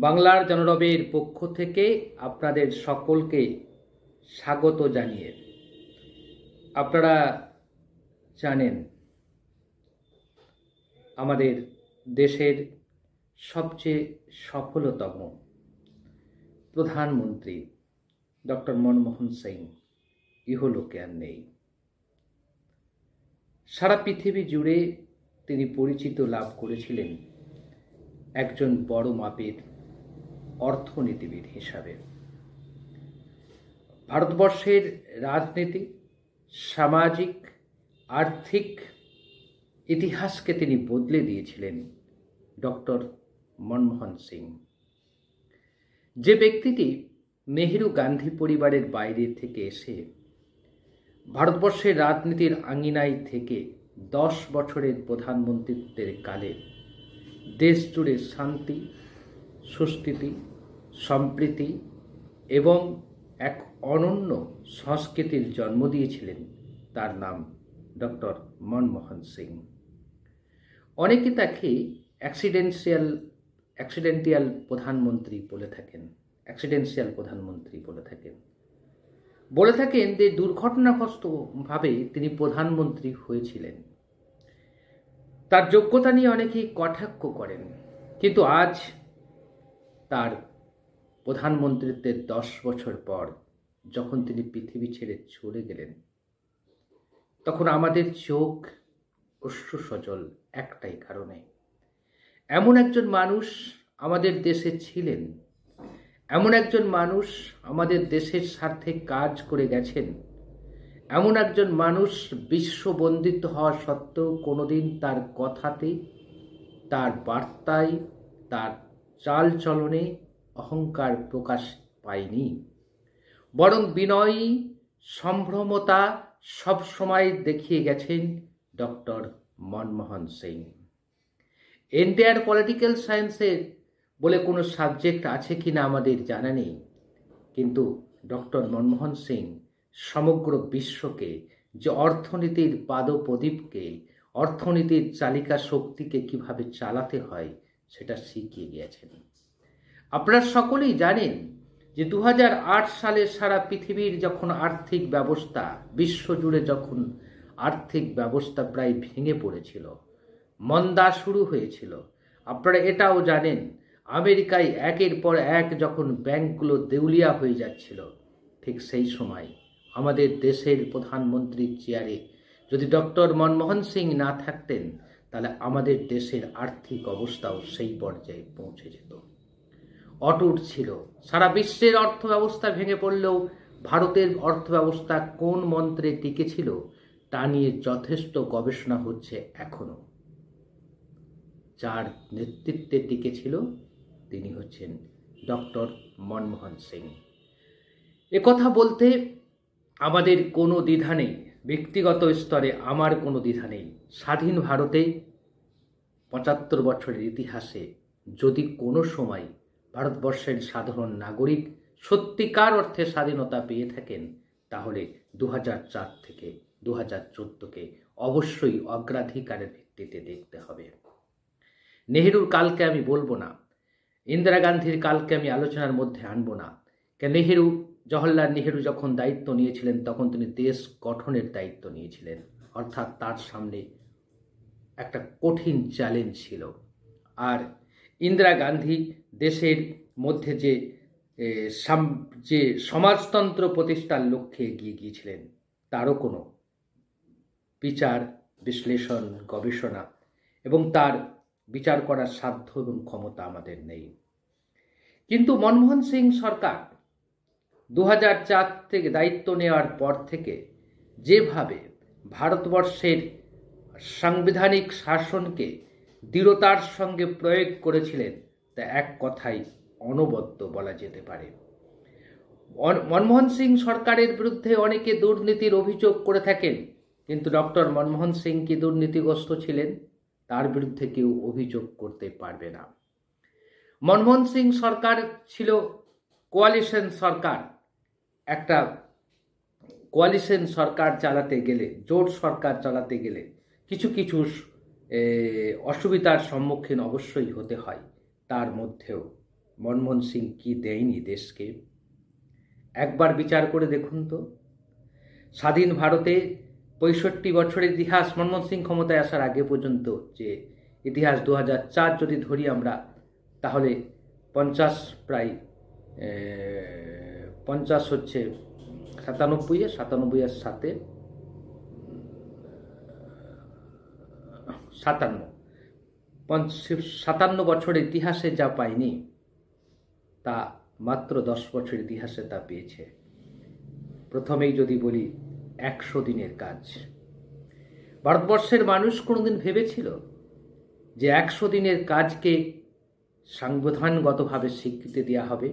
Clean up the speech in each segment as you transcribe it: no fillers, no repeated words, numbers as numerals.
বাংলার জনরবের পক্ষ থেকে আপনাদের সকলকে স্বাগত জানিয়ে আপনারা জানেন আমাদের দেশের সবচেয়ে সফলতম প্রধানমন্ত্রী ডক্টর মনমোহন সিং ইহলোকে আর নেই। সারা পৃথিবী জুড়ে তিনি পরিচিত লাভ করেছিলেন একজন বড় মাপের অর্থনীতিবিদ হিসাবে। ভারতবর্ষের রাজনীতি, সামাজিক, আর্থিক ইতিহাসকে তিনি বদলে দিয়েছিলেন ডক্টর মনমোহন সিং। যে ব্যক্তিটি নেহেরু গান্ধী পরিবারের বাইরে থেকে এসে ভারতবর্ষের রাজনীতির আঙিনায় থেকে 10 বছরের প্রধানমন্ত্রীত্বের কালে দেশ জুড়ে শান্তি, সুস্থিতি, সম্প্রীতি এবং এক অনন্য সংস্কৃতির জন্ম দিয়েছিলেন, তার নাম ডক্টর মনমোহন সিং। অনেকে তাকে অ্যাক্সিডেন্টিয়াল প্রধানমন্ত্রী বলে থাকেন, বলে থাকেন যে দুর্ঘটনাগ্রস্তভাবে তিনি প্রধানমন্ত্রী হয়েছিলেন। তার যোগ্যতা নিয়ে অনেকেই কটাক্ষ করেন, কিন্তু আজ তার প্রধানমন্ত্রীত্বের 10 বছর পর যখন তিনি পৃথিবী ছেড়ে চলে গেলেন, তখন আমাদের চোখ অশ্রু সজল একটাই কারণে। এমন একজন মানুষ আমাদের দেশে ছিলেন, এমন একজন মানুষ আমাদের দেশের স্বার্থে কাজ করে গেছেন, এমন একজন মানুষ বিশ্ববন্দিত হওয়া সত্ত্বেও কোনোদিন তার কথাতে, তার বার্তায়, তার চাল চলনে অহংকার প্রকাশ পায়নি, বরং বিনয়ী সম্ভ্রমতা সবসময় দেখিয়ে গেছেন ডক্টর মনমোহন সিং। ইন্ডিয়ার পলিটিক্যাল সায়েন্সের বলে কোনো সাবজেক্ট আছে কিনা আমাদের জানা নেই, কিন্তু ডক্টর মনমোহন সিং সমগ্র বিশ্বকে যে অর্থনীতির পাদপ্রদীপকে, অর্থনীতির চালিকা শক্তিকে কিভাবে চালাতে হয় সেটা শিখিয়ে গিয়েছেন। আপনারা সকলেই জানেন যে 2008 সালে সারা পৃথিবীর যখন আর্থিক ব্যবস্থা, বিশ্বজুড়ে যখন আর্থিক ব্যবস্থা প্রায় ভেঙে পড়েছিল, মন্দা শুরু হয়েছিল, আপনারা এটাও জানেন আমেরিকায় একের পর এক যখন ব্যাংকগুলো দেউলিয়া হয়ে যাচ্ছিল, ঠিক সেই সময় আমাদের দেশের প্রধানমন্ত্রীর চেয়ারে যদি ডক্টর মনমোহন সিং না থাকতেন, তাহলে আমাদের দেশের আর্থিক অবস্থাও সেই পর্যায়ে পৌঁছে যেত। অটুট ছিল। সারা বিশ্বের অর্থব্যবস্থা ভেঙে পড়লেও ভারতের অর্থব্যবস্থা কোন মন্ত্রে টিকে ছিল তা নিয়ে যথেষ্ট গবেষণা হচ্ছে এখনো। যার নেতৃত্বে টিকে ছিল তিনি হচ্ছেন ডক্টর মনমোহন সিং। একথা বলতে আমাদের কোনো দ্বিধা নেই, ব্যক্তিগত স্তরে আমার কোনো দ্বিধা নেই। স্বাধীন ভারতে 75 বছরের ইতিহাসে যদি কোনো সময় ভারতবর্ষের সাধারণ নাগরিক সত্যিকার অর্থে স্বাধীনতা পেয়ে থাকেন, তাহলে 2004 থেকে 2014কে অবশ্যই অগ্রাধিকারের ভিত্তিতে দেখতে হবে। নেহেরুর কালকে আমি বলবো না, ইন্দিরা গান্ধীর কালকে আমি আলোচনার মধ্যে আনবো না। জওহরলাল নেহেরু যখন দায়িত্ব নিয়েছিলেন তখন তিনি দেশ গঠনের দায়িত্ব নিয়েছিলেন, অর্থাৎ তার সামনে একটা কঠিন চ্যালেঞ্জ ছিল। আর ইন্দিরা গান্ধী দেশের মধ্যে যে সমাজতন্ত্র প্রতিষ্ঠার লক্ষ্যে এগিয়ে গিয়েছিলেন, তারও কোনো বিচার, বিশ্লেষণ, গবেষণা এবং তার বিচার করার সাধ্য এবং ক্ষমতা আমাদের নেই। কিন্তু মনমোহন সিং সরকার 2004 থেকে দায়িত্ব নেওয়ার পর থেকে যেভাবে ভারতবর্ষের সাংবিধানিক শাসনকে দৃঢ়তার সঙ্গে প্রয়োগ করেছিলেন, তা এক কথায় অনবদ্য বলা যেতে পারে। মনমোহন সিং সরকারের বিরুদ্ধে অনেকে দুর্নীতির অভিযোগ করে থাকেন, কিন্তু ডক্টর মনমোহন সিং কি দুর্নীতিগ্রস্ত ছিলেন? তার বিরুদ্ধে কেউ অভিযোগ করতে পারবে না। মনমোহন সিং সরকার ছিল কোয়ালিশন সরকার। একটা কোয়ালিশন সরকার চালাতে গেলে, জোট সরকার চালাতে গেলে কিছু কিছু অসুবিধার সম্মুখীন অবশ্যই হতে হয়। তার মধ্যেও মনমোহন সিং কি দেয়নি দেশকে? একবার বিচার করে দেখুন তো। স্বাধীন ভারতে 65 বছরের ইতিহাস, মনমোহন সিং ক্ষমতায় আসার আগে পর্যন্ত যে ইতিহাস 2004 যদি ধরি আমরা, তাহলে 50 প্রায় 50 হচ্ছে 97 এর সাথে 57 বছরের ইতিহাসে যা পায়নি তা মাত্র 10 বছরের ইতিহাসে তা পেয়েছে। প্রথমেই যদি বলি 100 দিনের কাজ। ভারতবর্ষের মানুষ কোনোদিন ভেবেছিল যে 100 দিনের কাজকে সংবিধানগতভাবে স্বীকৃতি দেওয়া হবে,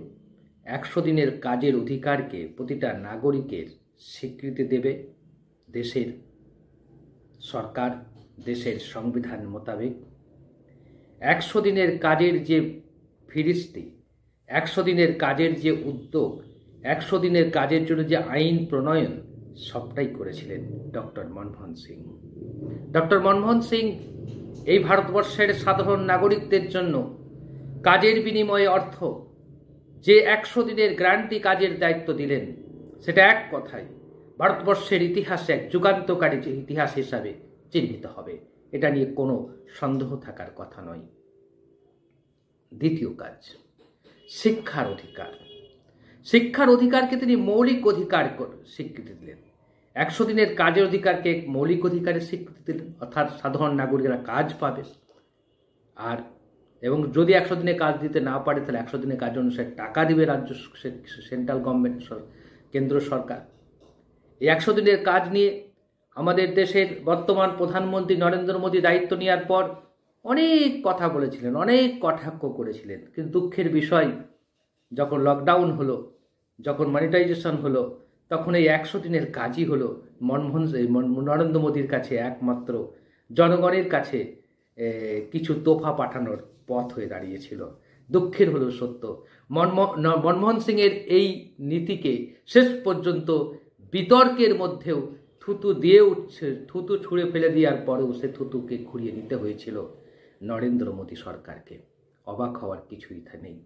100 দিনের কাজের অধিকারকে প্রতিটা নাগরিকের স্বীকৃতি দেবে দেশের সরকার, দেশের সংবিধান মোতাবেক? 100 দিনের কাজের যে ফিরিস্তি, 100 দিনের কাজের যে উদ্যোগ, 100 দিনের কাজের জন্য যে আইন প্রণয়ন, সবটাই করেছিলেন ডক্টর মনমোহন সিং। ডক্টর মনমোহন সিং এই ভারতবর্ষের সাধারণ নাগরিকদের জন্য কাজের বিনিময়ে অর্থ যে 100 দিনের গ্যারান্টি কাজের দায়িত্ব দিলেন, সেটা এক কথায় ভারতবর্ষের ইতিহাসে এক যুগান্তকারী ইতিহাস হিসাবে চিহ্নিত হবে। এটা নিয়ে কোনো সন্দেহ থাকার কথা নয়। দ্বিতীয় কাজ, শিক্ষার অধিকার। শিক্ষার অধিকারকে তিনি মৌলিক অধিকার স্বীকৃতি দিলেন। 100 দিনের কাজের অধিকারকে মৌলিক অধিকারের স্বীকৃতি দিলেন, অর্থাৎ সাধারণ নাগরিকরা কাজ পাবে। আর এবং যদি 100 দিনে কাজ দিতে না পারে তাহলে 100 দিনের কাজ অনুসারে টাকা দিবে রাজ্য সেন্ট্রাল গভর্নমেন্ট, কেন্দ্র সরকার। এই 100 দিনের কাজ নিয়ে আমাদের দেশের বর্তমান প্রধানমন্ত্রী নরেন্দ্র মোদী দায়িত্ব নেওয়ার পর অনেক কথা বলেছিলেন, অনেক কটাক্ষ করেছিলেন। কিন্তু দুঃখের বিষয়, যখন লকডাউন হলো, যখন মনিটাইজেশন হলো, তখন এই 100 দিনের কাজই হলো নরেন্দ্র মোদীর কাছে একমাত্র জনগণের কাছে কিছু তোফা পাঠানোর পথ হয়ে দাঁড়িয়েছিল। দুঃখের হলো সত্য, মনমোহন সিংয়ের এই নীতিকে শেষ পর্যন্ত বিতর্কের মধ্যেও থুতু দিয়ে উঠছে, থুতু ছুঁড়ে ফেলে দেওয়ার পরেও সে থুতুকে ঘুরিয়ে নিতে হয়েছিল নরেন্দ্র মোদী সরকারকে। অবাক হওয়ার কিছুই নেই,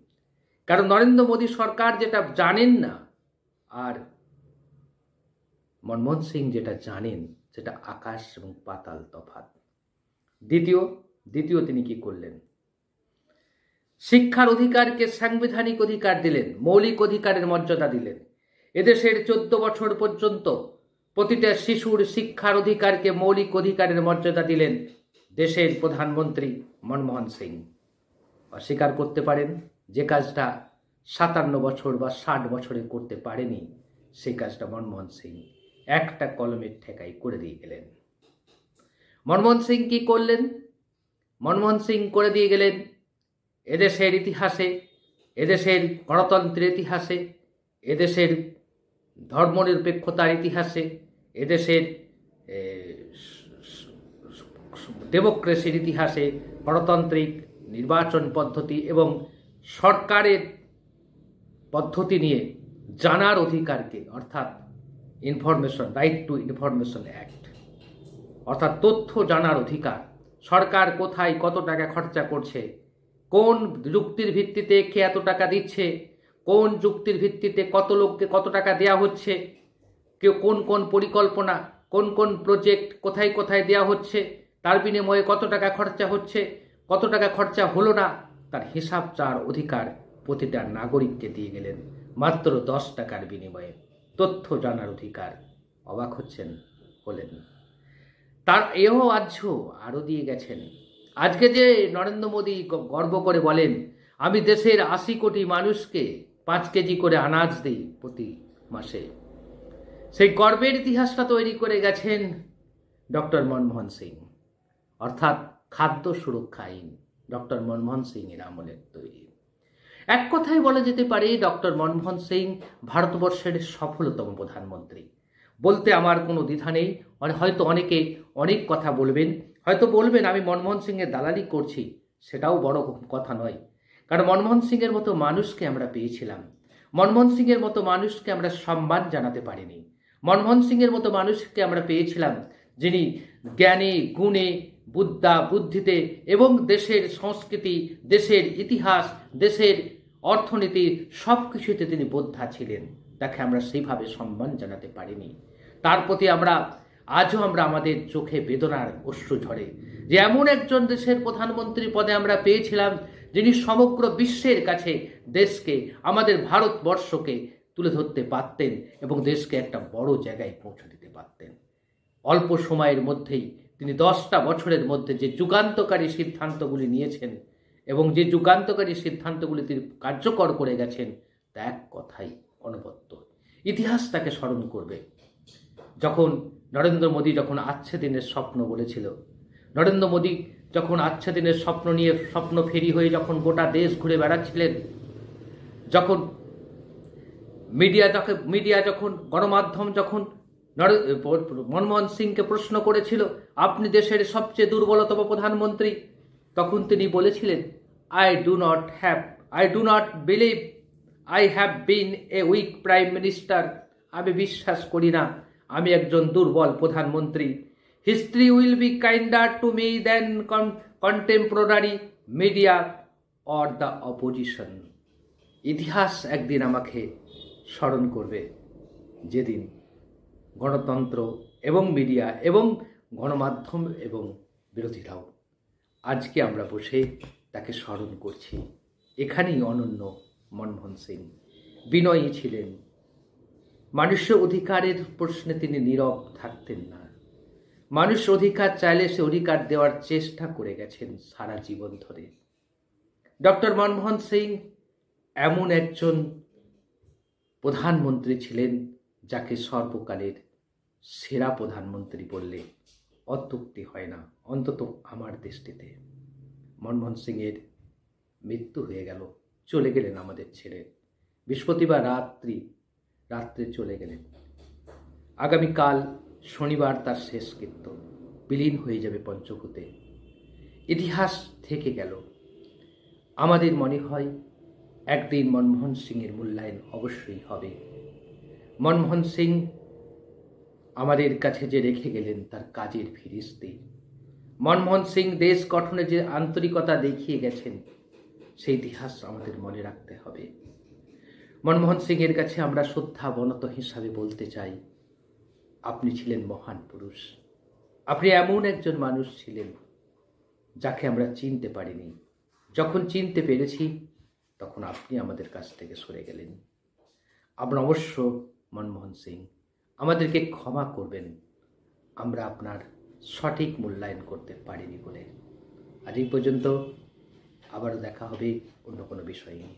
কারণ নরেন্দ্র মোদী সরকার যেটা জানেন না আর মনমোহন সিং যেটা জানেন, সেটা আকাশ এবং পাতাল তফাৎ। দ্বিতীয় তিনি কি করলেন? শিক্ষার অধিকারকে সাংবিধানিক অধিকার দিলেন, মৌলিক অধিকারের মর্যাদা দিলেন। এদেশের 14 বছর পর্যন্ত প্রতিটা শিশুর শিক্ষার অধিকারকে মৌলিক অধিকারের মর্যাদা দিলেন দেশের প্রধানমন্ত্রী মনমোহন সিং। অস্বীকার করতে পারেন যে কাজটা 57 বছর বা 60 বছরে করতে পারেনি, সেই কাজটা মনমোহন সিং একটা কলমের ঠেকাই করে দিয়ে গেলেন। মনমোহন সিং কি করলেন? মনমোহন সিং করে দিয়ে গেলেন এদেশের ইতিহাসে, এদেশের গণতন্ত্রের ইতিহাসে, এদেশের ধর্মনিরপেক্ষতার ইতিহাসে, এদেশের ডেমোক্রেসির ইতিহাসে গণতান্ত্রিক নির্বাচন পদ্ধতি এবং সরকারের পদ্ধতি নিয়ে জানার অধিকারকে, অর্থাৎ information, right two information act, অর্থাৎ তথ্য জানার অধিকার, সরকার কোথায় কত টাকা খরচা করছে, কোন যুক্তির ভিত্তিতে কে এত টাকা দিচ্ছে, কোন যুক্তির ভিত্তিতে কত লোককে কত টাকা দেওয়া হচ্ছে, কেউ কোন কোন পরিকল্পনা, কোন কোন প্রজেক্ট কোথায় কোথায় দেওয়া হচ্ছে, তার বিনিময়ে কত টাকা খরচা হচ্ছে, কত টাকা খরচা হলো না, তার হিসাব চাওয়ার অধিকার প্রতিটা নাগরিককে দিয়ে গেলেন মাত্র 10 টাকার বিনিময়ে। তথ্য জানার অধিকার। অবাক হচ্ছেন? হলেন। তার এও আরও দিয়ে গেছেন। আজকে যে নরেন্দ্র মোদী গর্ব করে বলেন, আমি দেশের 80 কোটি মানুষকে 5 কেজি করে আনাজ দিই প্রতি মাসে, সেই গর্বের ইতিহাসটা তৈরি করে গেছেন ডক্টর মনমোহন সিং। অর্থাৎ খাদ্য সুরক্ষা আইন ডক্টর মনমোহন সিং এর আমলের তৈরি। এক কথায় বলা যেতে পারে ডক্টর মনমোহন সিং ভারতবর্ষের সফলতম প্রধানমন্ত্রী। বলতে আমার কোনো দ্বিধা নেই। হয়তো অনেকে অনেক কথা বলবেন, হয়তো বলবেন আমি মনমোহন সিংয়ের দালালি করছি, সেটাও বড় কথা নয়। কারণ মনমোহন সিংয়ের মতো মানুষকে আমরা পেয়েছিলাম, মনমোহন সিংয়ের মতো মানুষকে আমরা সম্মান জানাতে পারিনি। মনমোহন সিংয়ের মতো মানুষকে আমরা পেয়েছিলাম যিনি জ্ঞানে, গুণে, বুদ্ধিতে এবং দেশের সংস্কৃতি, দেশের ইতিহাস, দেশের অর্থনীতি সব কিছুতে তিনি বোদ্ধা ছিলেন। তাকে আমরা সেইভাবে সম্মান জানাতে পারিনি। তার প্রতি আজও আমরা আমাদের চোখে বেদনার অশ্রু ঝরে যে এমন একজন দেশের প্রধানমন্ত্রী পদে আমরা পেয়েছিলাম যিনি সমগ্র বিশ্বের কাছে দেশকে, আমাদের ভারতবর্ষকে তুলে ধরতে পারতেন এবং দেশকে একটা বড় জায়গায় পৌঁছে দিতে পারতেন। অল্প সময়ের মধ্যেই তিনি 10টা বছরের মধ্যে যে যুগান্তকারী সিদ্ধান্তগুলি নিয়েছেন এবং যে যুগান্তকারী সিদ্ধান্তগুলি তিনি কার্যকর করে গেছেন তা এক কথাই অনবদ্য। ইতিহাস তাকে স্মরণ করবে। যখন নরেন্দ্র মোদী যখন আচ্ছা দিনের স্বপ্ন বলেছিল, নরেন্দ্র মোদী যখন আচ্ছা দিনের স্বপ্ন নিয়ে স্বপ্ন ফেরি হয়ে যখন গোটা দেশ ঘুরে বেড়াচ্ছিলেন, যখন মিডিয়া যখন গণমাধ্যম যখন মনমোহন সিংকে প্রশ্ন করেছিল আপনি দেশের সবচেয়ে দুর্বলতম প্রধানমন্ত্রী, তখন তিনি বলেছিলেন I do not believe I have been a weak prime minister. আমি বিশ্বাস করি না আমি একজন দুর্বল প্রধানমন্ত্রী। History will be kinder to me than contemporary media or the opposition. ইতিহাস একদিন আমাকে স্মরণ করবে যেদিন গণতন্ত্র এবং মিডিয়া এবং গণমাধ্যম এবং বিরোধীরাও আজকে আমরা বসে তাকে স্মরণ করছি। এখানেই অনন্য মনমোহন সিং। বিনয়ী ছিলেন। মানুষের অধিকারের প্রশ্নে তিনি নীরব থাকতেন না। মানুষ অধিকার চাইলে সে অধিকার দেওয়ার চেষ্টা করে গেছেন সারা জীবন ধরে। ডক্টর মনমোহন সিং এমন একজন প্রধানমন্ত্রী ছিলেন যাকে সর্বকালের সেরা প্রধানমন্ত্রী বললে অত্যুক্তি হয় না, অন্তত আমার দৃষ্টিতে। মনমোহন সিংয়ের মৃত্যু হয়ে গেল, চলে গেলেন আমাদের ছেড়ে। বৃহস্পতিবার রাত্রে চলে গেলেন। আগামীকাল শনিবার তার শেষকৃত্য, বিলীন হয়ে যাবে পঞ্চভূতে। ইতিহাস থেকে গেল। আমাদের মনে হয় একদিন মনমোহন সিংয়ের মূল্যায়ন অবশ্যই হবে। মনমোহন সিং আমাদের কাছে যে রেখে গেলেন তার কাজের ফিরিস্তি। মনমোহন সিং দেশ গঠনে যে আন্তরিকতা দেখিয়ে গেছেন সেই ইতিহাস আমাদের মনে রাখতে হবে। মনমোহন সিংয়ের কাছে আমরা শ্রদ্ধাবনত হিসাবে বলতে চাই, আপনি ছিলেন মহান পুরুষ। আপনি এমন একজন মানুষ ছিলেন যাকে আমরা চিনতে পারিনি। যখন চিনতে পেরেছি তখন আপনি আমাদের কাছ থেকে সরে গেলেন। আমরা অবশ্য মনমোহন সিং আমাদেরকে ক্ষমা করবেন, আমরা আপনার সঠিক মূল্যায়ন করতে পারিনি বলে। আজ এই পর্যন্ত, আবারও দেখা হবে অন্য কোনো বিষয় নিয়ে।